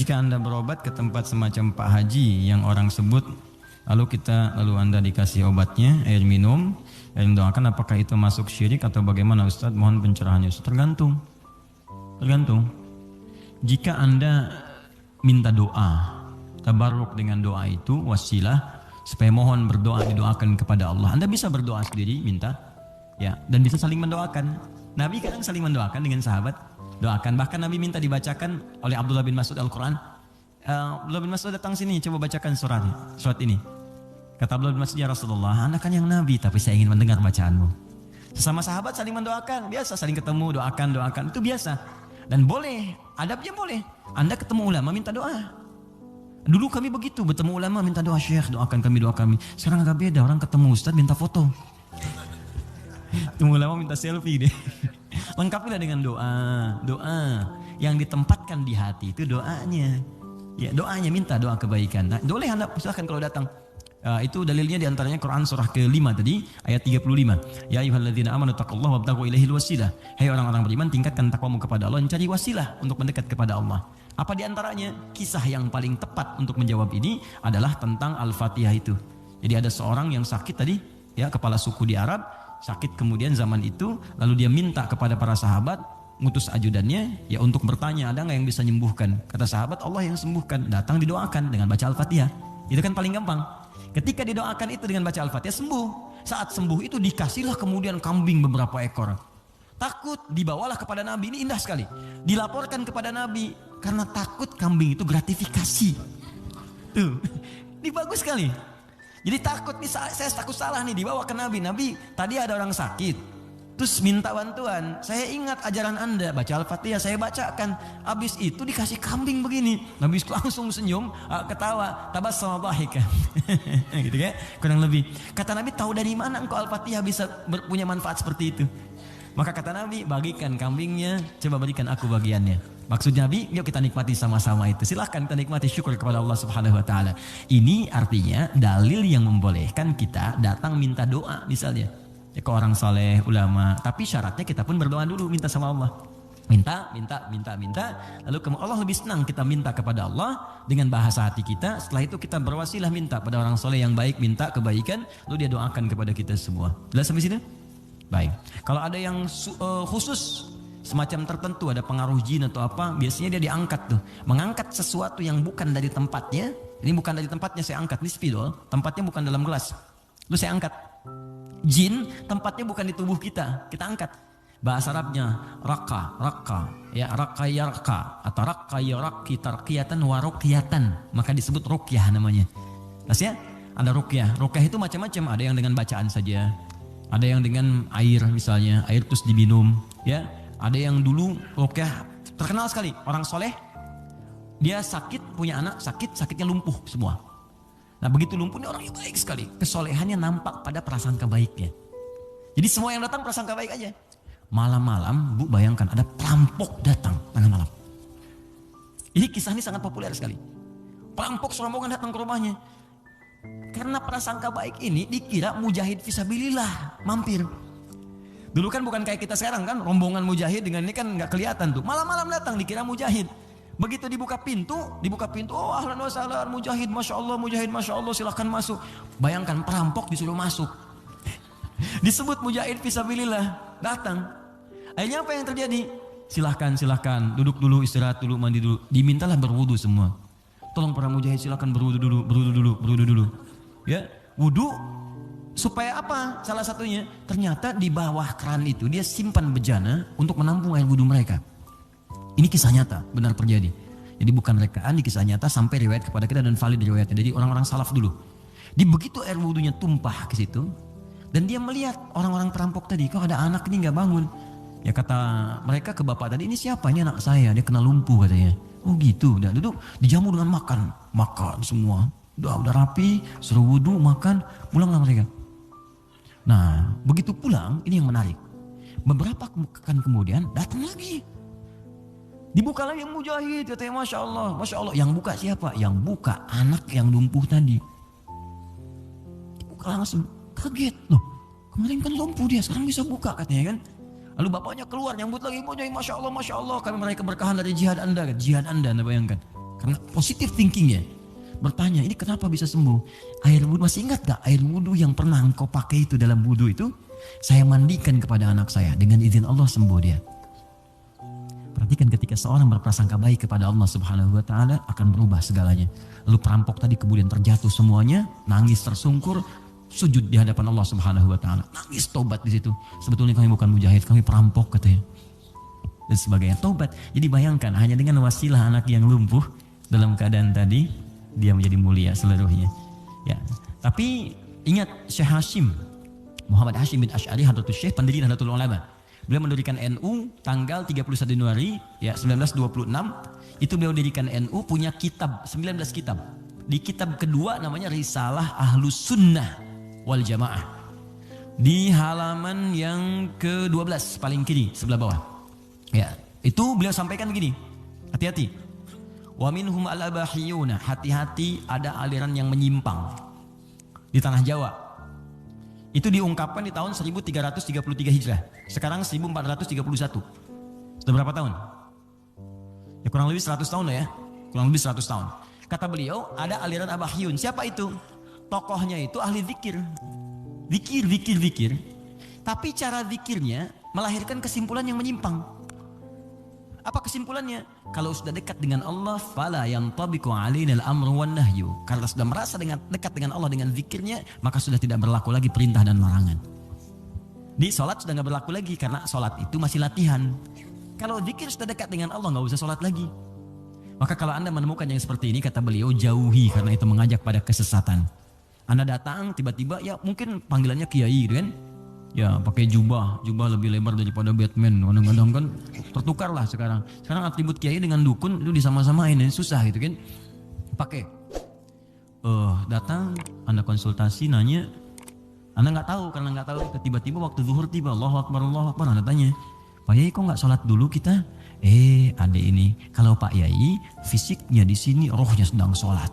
jika Anda berobat ke tempat semacam Pak Haji yang orang sebut, lalu Anda dikasih obatnya, air minum, yang doakan, apakah itu masuk syirik atau bagaimana Ustaz? Mohon pencerahannya Ustaz. Tergantung. Jika Anda minta doa, tabarruk dengan doa itu wasilah supaya mohon berdoa, didoakan kepada Allah. Anda bisa berdoa sendiri, minta, ya, dan bisa saling mendoakan. Nabi kadang saling mendoakan dengan sahabat, doakan. Bahkan Nabi minta dibacakan oleh Abdullah bin Mas'ud Al-Quran. Abdullah bin Mas'ud datang sini, coba bacakan surat ini. Kata Abdullah bin Mas'ud, ya Rasulullah, Anda kan yang Nabi, tapi saya ingin mendengar bacaanmu. Sesama sahabat saling mendoakan, biasa saling ketemu, doakan, itu biasa. Dan boleh, adabnya boleh. Anda ketemu ulama minta doa. Dulu kami begitu, bertemu ulama minta doa, Syekh doakan kami, doa kami. Sekarang agak beda, orang ketemu Ustaz minta foto. Ketemu ulama minta selfie deh. Lengkapilah dengan doa yang ditempatkan di hati, itu doanya. Ya, doanya, minta doa kebaikan. Nah, boleh Anda silahkan kalau datang. Itu dalilnya diantaranya Quran surah ke-5 tadi ayat 35. Ya ayyuhalladzina amanu taqullaha wabtaghu ilaihil wasilah. Hai orang-orang beriman, tingkatkan takwamu kepada Allah dan cari wasilah untuk mendekat kepada Allah. Apa diantaranya? Kisah yang paling tepat untuk menjawab ini adalah tentang Al-Fatihah itu. Jadi ada seorang yang sakit tadi, ya, kepala suku di Arab, sakit kemudian zaman itu, lalu dia minta kepada para sahabat, ngutus ajudannya, ya, untuk bertanya ada nggak yang bisa menyembuhkan. Kata sahabat, Allah yang sembuhkan. Datang didoakan dengan baca Al-Fatihah. Itu kan paling gampang. Ketika didoakan itu dengan baca Al-Fatihah, sembuh. Saat sembuh itu dikasihlah kemudian kambing beberapa ekor. Takut, dibawalah kepada Nabi. Ini indah sekali. Dilaporkan kepada Nabi karena takut kambing itu gratifikasi. Tuh, ini bagus sekali. Jadi takut, saya takut salah nih, dibawa ke Nabi. Nabi, tadi ada orang sakit, terus minta bantuan. Saya ingat ajaran Anda, baca Al-Fatihah, saya bacakan. Habis itu dikasih kambing begini. Nabi langsung senyum, ketawa, tabassama dhahikan. Gitu kan? Kurang lebih. Kata Nabi, tahu dari mana engkau Al-Fatihah bisa punya manfaat seperti itu? Maka kata Nabi, bagikan kambingnya, coba berikan aku bagiannya. Maksud Nabi, yuk kita nikmati sama-sama itu. Silahkan kita nikmati, syukur kepada Allah Subhanahu Wa Taala. Ini artinya dalil yang membolehkan kita datang minta doa misalnya. Ya, ke orang saleh, ulama. Tapi syaratnya kita pun berdoa dulu, minta sama Allah. Minta. Lalu Allah lebih senang kita minta kepada Allah dengan bahasa hati kita. Setelah itu kita berwasilah minta pada orang saleh yang baik, minta kebaikan. Lalu dia doakan kepada kita semua. Jelas sampai sini? Baik. Kalau ada yang khusus, semacam tertentu, ada pengaruh jin atau apa, biasanya dia diangkat tuh. Mengangkat sesuatu yang bukan dari tempatnya. Ini bukan dari tempatnya, saya angkat. Ini spidol, tempatnya bukan dalam gelas. Lalu saya angkat. Jin tempatnya bukan di tubuh kita angkat. Bahasa Arabnya raka, ya, raka ya raka, atau raka ya raki, tarqiyatan wa ruqyatan, maka disebut ruqyah namanya. Terus ya, ada ruqyah. Ruqyah itu macam-macam, ada yang dengan bacaan saja, ada yang dengan air misalnya, air terus diminum, ya. Ada yang dulu ruqyah terkenal sekali, orang soleh, dia sakit, punya anak sakit, sakitnya lumpuh semua. Nah begitu lumpuhnya orangnya baik sekali. Kesolehannya nampak pada prasangka baiknya. Jadi semua yang datang prasangka baik aja. Malam-malam, Bu, bayangkan ada perampok datang tengah malam. Ini kisah ini sangat populer sekali. Perampok serombongan datang ke rumahnya. Karena prasangka baik ini dikira mujahid fisabilillah, mampir. Dulu kan bukan kayak kita sekarang kan, rombongan mujahid dengan ini kan nggak kelihatan tuh. Malam-malam datang dikira mujahid. Begitu dibuka pintu, oh ahlan wa sahlan mujahid, masya Allah, silahkan masuk. Bayangkan perampok disuruh masuk. Disebut mujahid fisabilillah, datang. Akhirnya apa yang terjadi? Silahkan, duduk dulu, istirahat dulu, mandi dulu. Dimintalah berwudu semua. Tolong para mujahid silahkan berwudu dulu. Ya, wudu supaya apa? Salah satunya, ternyata di bawah keran itu dia simpan bejana untuk menampung air wudu mereka. Ini kisah nyata, benar terjadi. Jadi bukan rekaan, di kisah nyata sampai riwayat kepada kita dan valid riwayatnya. Jadi orang-orang salaf dulu. Di begitu air wudunya tumpah ke situ, dan dia melihat orang-orang perampok tadi, kok ada anak ini nggak bangun. Ya kata mereka ke bapak tadi, ini siapa? Ini anak saya, dia kena lumpuh katanya. Oh gitu, udah duduk, dijamu dengan makan semua. Udah rapi, suruh wudu, makan, pulanglah mereka. Nah, begitu pulang, ini yang menarik. Beberapa pekan kemudian datang lagi. Dibuka lagi yang mujahid, katanya Masya Allah. Yang buka siapa? Yang buka anak yang lumpuh tadi. Dibuka langsung, kaget. Loh, kemarin kan lumpuh dia, sekarang bisa buka katanya kan. Lalu bapaknya keluar, nyambut lagi, Masya Allah. Kami mereka berkahan dari jihad Anda, Anda bayangkan. Karena positif thinkingnya. Bertanya, ini kenapa bisa sembuh? Air wudhu, masih ingat gak air wudhu yang pernah engkau pakai itu dalam wudhu itu? Saya mandikan kepada anak saya, dengan izin Allah sembuh dia. Perhatikan ketika seorang berprasangka baik kepada Allah Subhanahu wa Ta'ala, akan berubah segalanya. Lalu perampok tadi kemudian terjatuh semuanya, nangis tersungkur, sujud di hadapan Allah Subhanahu wa Ta'ala, nangis tobat di situ. Sebetulnya kami bukan mujahid, kami perampok katanya. Dan sebagainya, tobat. Jadi bayangkan hanya dengan wasilah anak yang lumpuh dalam keadaan tadi, dia menjadi mulia seluruhnya. Ya, tapi ingat Syekh Hashim Muhammad Hashim bin Asy'ari Hadratus Syekh, pendiri Nahdlatul Ulama. Beliau mendirikan NU tanggal 31 Januari ya 1926. Itu beliau dirikan NU, punya kitab 19 kitab. Di kitab kedua namanya Risalah Ahlus Sunnah wal Jamaah. Di halaman yang ke-12 paling kiri sebelah bawah. Ya, itu beliau sampaikan begini. Hati-hati. Wa minhum al-abahiyuna, hati-hati ada aliran yang menyimpang di tanah Jawa. Itu diungkapkan di tahun 1333 Hijrah. Sekarang 1431. Sudah berapa tahun? Ya kurang lebih 100 tahun lah ya. Kurang lebih 100 tahun. Kata beliau, ada aliran abahiyun. Siapa itu? Tokohnya itu ahli zikir. Zikir. Tapi cara zikirnya melahirkan kesimpulan yang menyimpang. Apa kesimpulannya? Kalau sudah dekat dengan Allah, fala yantabiqu alaina al-amru wan nahyu. Karena sudah merasa dekat dengan Allah dengan zikirnya, maka sudah tidak berlaku lagi perintah dan larangan. Di sholat sudah nggak berlaku lagi karena sholat itu masih latihan. Kalau zikir sudah dekat dengan Allah, nggak usah sholat lagi. Maka kalau Anda menemukan yang seperti ini, kata beliau, jauhi, karena itu mengajak pada kesesatan. Anda datang tiba-tiba, ya mungkin panggilannya kiai gitu kan. Ya pakai jubah lebih lebar daripada Batman. Kadang-kadang kan tertukar lah sekarang. Sekarang atribut kiai dengan dukun itu disama-samain, susah gitu kan. Pakai. Datang, Anda konsultasi, nanya. Anda nggak tahu, karena nggak tahu. Tiba-tiba waktu zuhur tiba, Allahu Akbar. Anda tanya, Pak Yai kok nggak sholat dulu kita? Adek ini, kalau Pak Yai fisiknya di sini, rohnya sedang sholat.